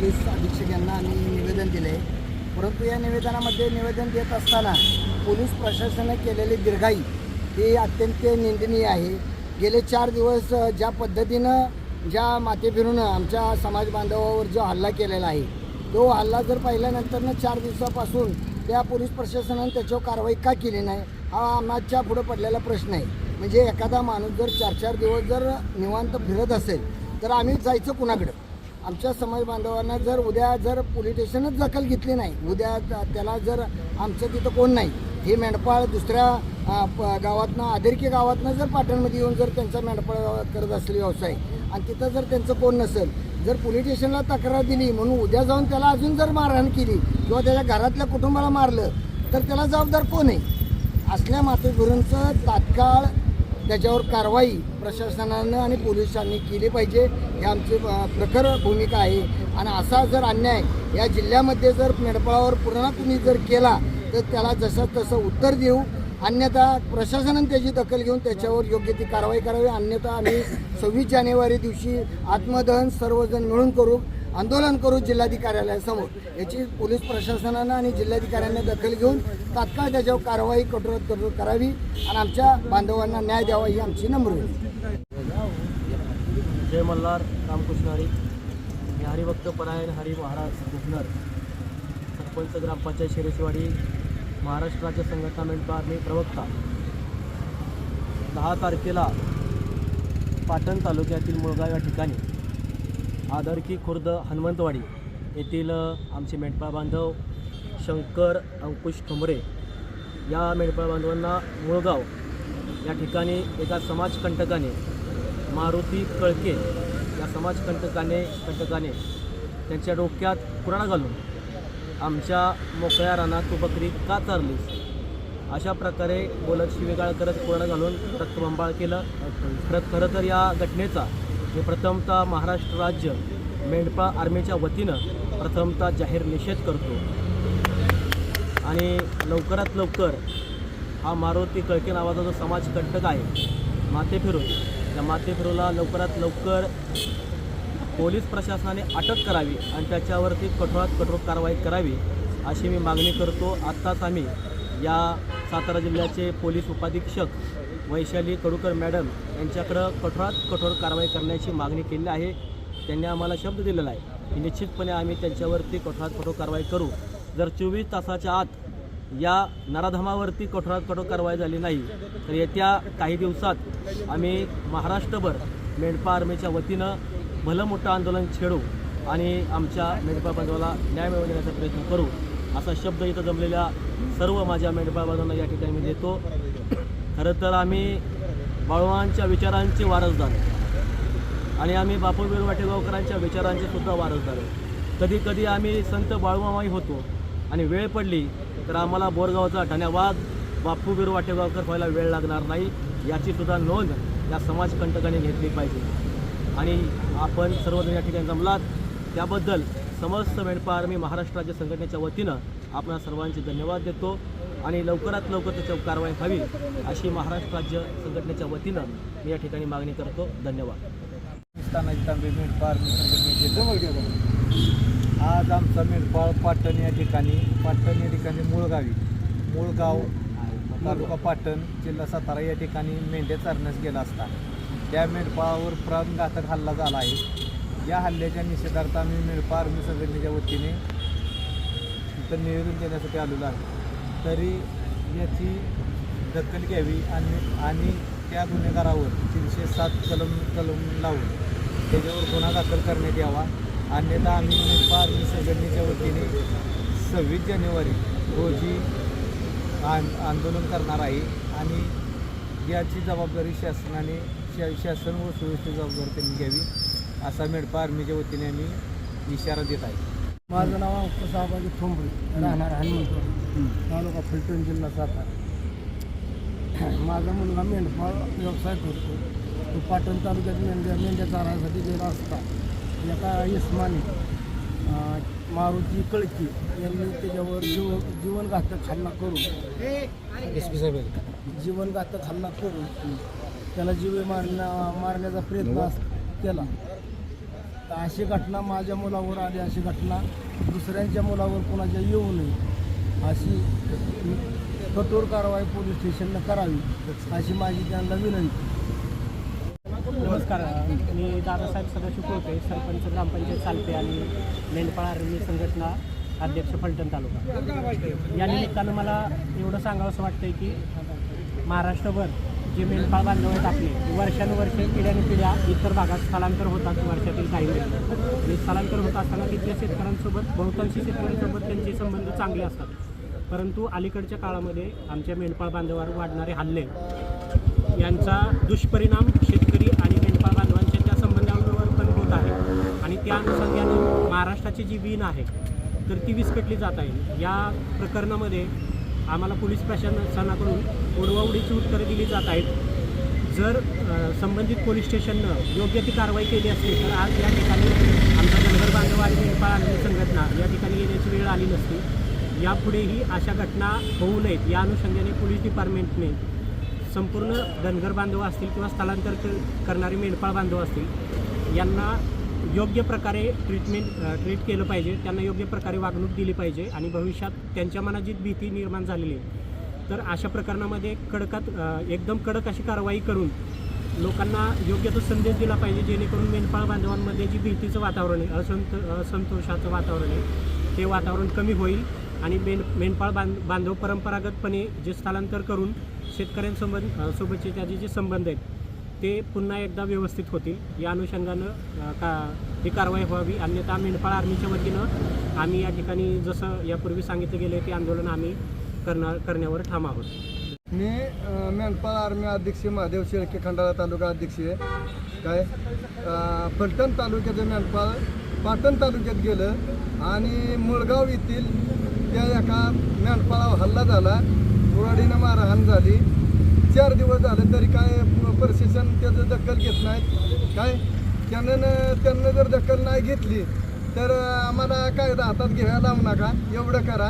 Police अधीक्षक यांना आम्ही निवेदन दिले, परंतु या निवेदनामध्ये निवेदन देत असताना पोलीस प्रशासनाने केलेली दिरगाई ही अत्यंत निंदनीय आहे। गेले 4 दिवस ज्या पद्धतीनं ज्या माथेफिरूनं आमच्या समाज बांधवावर जो हल्ला केलेला आहे, तो हल्ला जर पाहिल्यानंतर 4 दिवसापासून त्या पोलीस प्रशासनाने त्याच्यावर कारवाई का केली नाही, हा आमच्या पुढे पडलेला प्रश्न आहे। म्हणजे एखादा माणूस जर 4-4 दिवस जर निवांत फिरत असेल तर आम्ही जायचं कुणाकडं? आमच्या समाज बांधवांना जर उद्या जर पोलीस स्टेशनच दखल घेतली नाही, उद्या त्याला जर आमचं तिथं कोण नाही, हे मेंढपाळ दुसऱ्या गावातनं आदरकी गावातनं जर पाटणमध्ये येऊन जर त्यांचा मेंढपाळ करत असलेला व्यवसाय आणि तिथं जर त्यांचं कोण नसेल, जर पोलीस स्टेशनला तक्रार दिली म्हणून उद्या जाऊन त्याला अजून जर मारहाण केली किंवा त्याच्या घरातल्या कुटुंबाला मारलं तर त्याला जबाबदार कोण आहे? असल्या माथेफिरूंचं तात्काळ त्याच्यावर कारवाई प्रशासनानं आणि पोलिसांनी केली पाहिजे, ही आमची प्रखर भूमिका आहे। आणि असा जर अन्याय या जिल्ह्यामध्ये जर मेंढपाळावर पूर्ण कुणी जर केला तर त्याला जसं तसं उत्तर देऊ, अन्यथा प्रशासनाने त्याची दखल घेऊन त्याच्यावर योग्य ती कारवाई करावी। अन्यथा आम्ही 26 जानेवारी दिवशी आत्मदहन सर्वजण मिळून करू, आंदोलन करू जिल्हाधिकाऱ्यासमोर। याची पोलीस प्रशासनानं आणि जिल्हाधिकाऱ्यांनी दखल घेऊन तात्काळ त्याच्यावर कारवाई कठोर करावी आणि आमच्या बांधवांना न्याय द्यावा, ही आमची नम्र विनंती। जय मल्हार रामकृष्ण हरी। मी हरिभक्त परायण हरी महाराज गुजनर, सरपंच ग्रामपंचायत शिरेशवाडी, महाराष्ट्र राज्य संघटना मेंढपाळ आर्मी प्रवक्ता। 10 तारखेला पाटण तालुक्यातील मुळगाव या ठिकाणी आदरकी खुर्द हनुमंतवाडी येथील आमचे मेंढपाळ बांधव शंकर अंकुश ठोंबरे या मेंढपाळ बांधवांना मुळगाव या ठिकाणी एका समाजकंटकाने मारुती कळके या समाजकंटकाने त्यांच्या डोक्यात कुऱ्हाड घालून आमच्या मोकळ्या रानात तू बकरी का चारलीस अशा प्रकारे बोलत शिवीगाळ करत कुऱ्हाड घालून रक्तबंबाळ केलं। खरं तर या घटनेचा मी प्रथमतः महाराष्ट्र राज्य मेंढपाळ आर्मीच्या वतीनं प्रथमतः जाहीर निषेध करतो आणि लवकरात लवकर हा मारुती कळके नावाचा जो समाजकंटक आहे माथेफिरू, त्या माथेफिरूला लवकरात लवकर पोलीस प्रशासनाने अटक करावी आणि त्याच्यावरती कठोरात कठोर कारवाई करावी अशी मी मागणी करतो। आत्ताच आम्ही या सातारा जिल्ह्याचे पोलीस उपाधीक्षक वैशाली कडूकर मॅडम यांच्याकडं कठोरात कठोर कारवाई करण्याची मागणी केली आहे। त्यांनी आम्हाला शब्द दिलेला आहे की निश्चितपणे आम्ही त्यांच्यावरती कठोरात कठोर कारवाई करू। जर 24 तासाच्या आत या नराधमावरती कठोरात कठोर कारवाई झाली नाही तर येत्या काही दिवसात आम्ही महाराष्ट्रभर मेंढपाळ आर्मीच्या वतीनं भलं मोठं आंदोलन छेडू आणि आमच्या मेंढपाळ बांधवाला न्याय मिळवून देण्याचा प्रयत्न करू असा शब्द इथं जमलेल्या सर्व माझ्या मेंढपाळ बांधवांना या ठिकाणी मी देतो। खरं तर आम्ही बाळूमामांच्या विचारांचे वारसदार आणि आम्ही बापूबीर वाटेगावकरांच्या विचारांचे सुद्धा वारसदार आहे। कधी कधी आम्ही संत बाळूमामाही होतो आणि वेळ पडली तर आम्हाला बोरगावचा धन्यवाद बापूबीर वाटेगावकर व्हायला वेळ लागणार नाही, याची सुद्धा नोंद या समाजकंटकाने घेतली पाहिजे। आणि आपण सर्वजण या ठिकाणी जमलात त्याबद्दल समस्त मेंढपाळ आर्मी महाराष्ट्र राज्य संघटनेच्या वतीनं आपणा सर्वांचे धन्यवाद देतो आणि लवकरात लवकर त्याच्यावर कारवाई व्हावी अशी महाराष्ट्र राज्य संघटनेच्या वतीनं मी या ठिकाणी मागणी करतो। धन्यवाद। मेंढपाळ आर्मी संघटनेचे आज आमचा मेंढपाळ पाटण या ठिकाणी मुळगाव तालुका पाटण जिल्हा सातारा या ठिकाणी मेंढ्या चारण्यास गेला असता त्या मेंढपाळावर प्राणघातक हल्ला झाला आहे। या हल्ल्याच्या निषेधार्थ आम्ही मेंढपाळ आर्मी संघटनेच्या वतीने इथं निवेदन देण्यासाठी आलेलो आहे। तरी याची दखल घ्यावी आणि त्या गुन्हेगारावर 307 कलम लावून त्याच्यावर गुन्हा दाखल करण्यात यावा, अन्यथा आम्ही मेंढपाळ आर्मी संघटनेच्या वतीने 26 जानेवारी रोजी आंदोलन करणार आहे आणि याची जबाबदारी शासन व सुव्यवस्थेची जबाबदारी त्यांनी घ्यावी असा मेंढपाळ आर्मीच्या वतीने आम्ही इशारा देत आहे। माझं नाव अंकुश आबाजी ठोंबरे, राहणार हनुमंतवाडी, तालुका फलटण, जिल्हा सातारा। माझा मुलगा मेंढपाळ व्यवसाय करतो। तो पाटण तालुक्यात मेंढ्या चारण्यासाठी गेला असता एका इस्माने मारुती कळके यांनी त्याच्यावर जीवनघातक हल्ला करून त्याला जीवे मारण्याचा प्रयत्न केला। तर अशी घटना माझ्या मुलावर आली, अशी घटना दुसऱ्यांच्या मुलावर कोणाच्या येऊ नये अशी कठोर कारवाई पोलीस स्टेशननं करावी अशी माझी त्यांना विनंती. नमस्कार, मी दादासाहेब सदाशिव कोळपे, सरपंच ग्रामपंचायत सालपे आणि मेंढपाळ आर्मी संघटना अध्यक्ष फलटण तालुका. या निमित्तानं मला एवढं सांगावंसं वाटतंय की महाराष्ट्रभर जे मेंढपाळ बांधव आहेत आपले, वर्षानुवर्षे पिढ्यानपिढ्या इतर भागात स्थलांतर होतात वर्षातील काही वेळेस. आणि स्थलांतर होत असताना तिथल्या शेतकऱ्यांसोबत, बहुतांशी शेतकऱ्यांसोबत त्यांचे संबंध चांगले असतात. परंतु अलीकडच्या काळामध्ये आमच्या मेंढपाळ बांधवावर वाढणारे हल्ले यांचा दुष्परिणाम शेतकरी आणि मेंढपाळ बांधवांच्या त्या संबंधांवर पण होत आहे. आणि त्या अनुषंगाने महाराष्ट्राची जी वीण आहे तर ती विस्कटली जात आहे. या प्रकरणामध्ये आम्हाला पोलीस प्रशासनाकडून उडवाउडीची उत्तरे दिली जात आहेत. जर संबंधित पोलीस स्टेशननं योग्य ती कारवाई केली असती तर आज या ठिकाणी आमचा धनगर बांधव आणि मेंढपाळ आर्मी संघटना या ठिकाणी येण्याची वेळ आली नसती. यापुढेही अशा घटना होऊ नयेत या अनुषंगाने पोलीस डिपार्टमेंटने संपूर्ण धनगर बांधव असतील किंवा स्थलांतर करणारे मेंढपाळ बांधव असतील यांना योग्य प्रकारे ट्रीट केलं पाहिजे, त्यांना योग्य प्रकारे वागणूक दिली पाहिजे. आणि भविष्यात त्यांच्या मनात जी भीती निर्माण झालेली आहे तर अशा प्रकरणामध्ये एकदम कडक अशी कारवाई करून लोकांना योग्य तो संदेश दिला पाहिजे, जेणेकरून मेंढपाळ बांधवांमध्ये जी भीतीचं वातावरण आहे, असंतोषाचं वातावरण आहे ते वातावरण कमी होईल. आणि मेंढपाळ बांधव परंपरागतपणे जे स्थलांतर करून शेतकऱ्यांसोबतचे त्याचे जे संबंध आहेत ते पुन्हा एकदा व्यवस्थित होतील. या अनुषंगानं ही कारवाई व्हावी. अन्यथा मेंढपाळ आर्मीच्या वतीनं आम्ही या ठिकाणी जसं यापूर्वी सांगितलं गेलं ते आंदोलन आम्ही करण्यावर ठाम आहोत. मी मेंढपाळ आर्मी अध्यक्ष महादेव शेळके, खंडाळा तालुका अध्यक्ष आहे. काय फलटण तालुक्याचं मेंढपाळ पाटण तालुक्यात गेलं आणि मुळगाव येथील त्या एका मेंढपाळावर हल्ला झाला, कुऱ्हाडीनं मारहाण झाली. 4 दिवस झाले तरी काय प्रशासन त्याचं दखल घेत नाही. काय त्यांना जर दखल नाही घेतली तर आम्हाला कायदा हातात घ्यायला लावू नका, एवढं करा.